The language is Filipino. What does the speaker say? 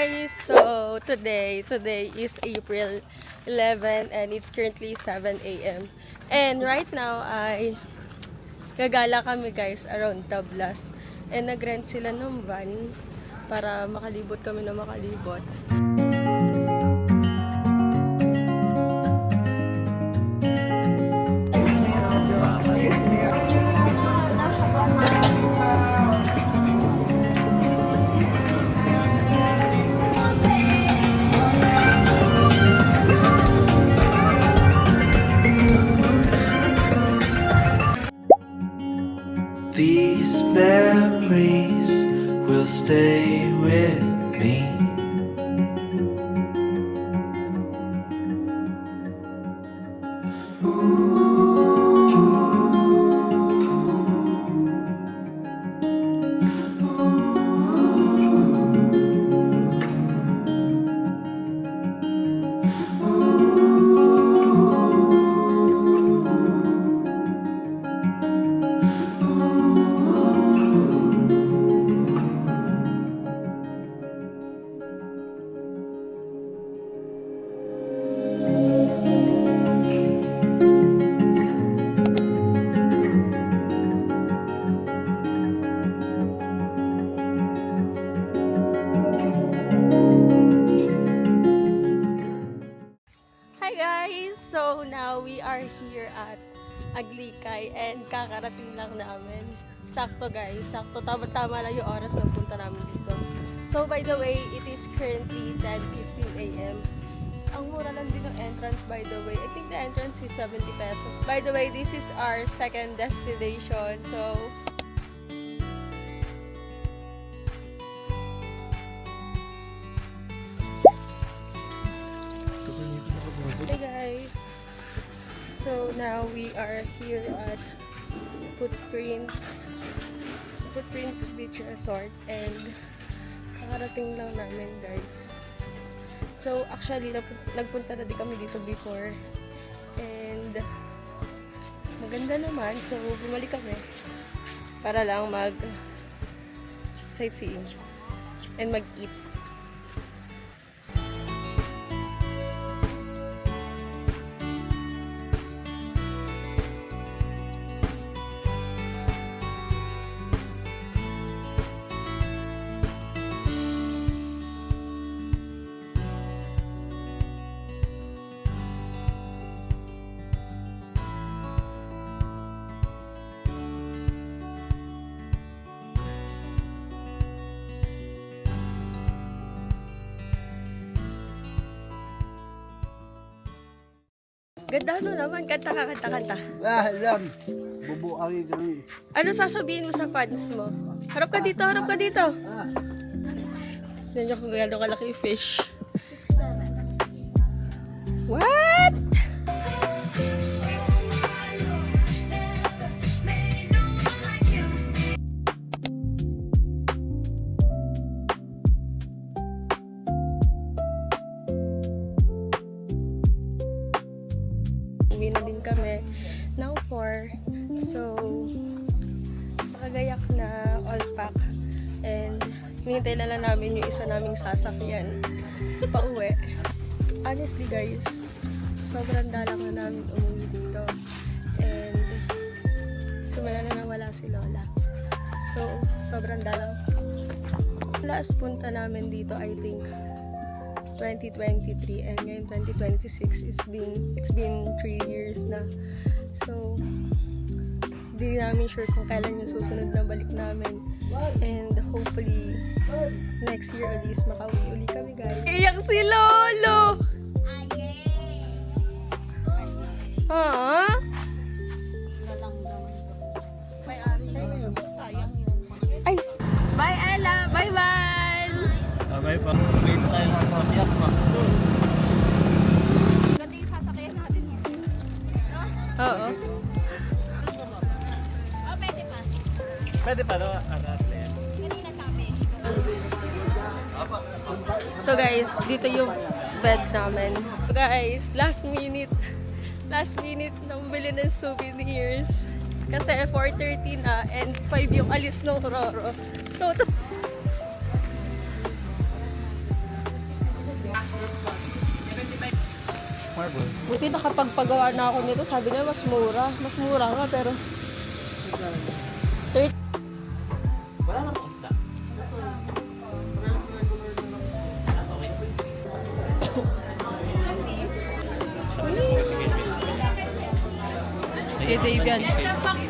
guys! So today is April 11 and it's currently 7 a.m. And right now ay gagala kami guys around Tablas. And nag-rent sila ng van para makalibot kami na makalibot. These memories will stay with me. So now we are here at Aglikay and kakarating lang namin. Sakto guys, sakto. Tama lang yung oras na punta namin dito. So by the way, it is currently 10:15 a.m. Ang mura lang din ng entrance by the way. I think the entrance is 70 pesos. By the way, this is our second destination. So hey guys, so now we are here at Footprints Beach Resort and kakarating lang namin guys. So actually nagpunta na din kami dito before and maganda naman, so bumalik kami para lang mag sightseeing and mag-eat. Ganda no naman, kanta. Alam, bubuangin kami. Ano sasabihin mo sa fans mo? Harap ka dito. Tignan nyo kung gano'ng kalaki yung fish. 6'7". What? Uwi na din kami ng 4. So, nakagayak na all pack. And, hinihintay na lang namin yung isa naming sasakyan pauwi. Honestly guys, sobrang dalang na namin umuwi dito. And, simula na nawala si Lola. So, sobrang dalang. Last punta namin dito, I think, 2023 and ngayon 2026 it's been 3 years na. So hindi namin sure kung kailan yung susunod na balik namin and hopefully next year at least makauwi uli kami guys. Iyak si Lolo! Ay! Bye Ella! Bye bye! Sabay pa. Wait tayo ng sasakyan pa. Ganda yung sasakyan natin eh. No? Oo. Oh, pwede pa. Pwede pa no? Kanina sabi. So guys, dito yung bed namin. So guys, last minute nang bili ng souvenirs. Kasi 4:30 na and 5 yung alis ng Roro. So Harbor. Buti nakapagpagawa na ako nito. Sabi nila mas mura. Mas mura nga pero... Wala nang isda. Hey, Dave yan.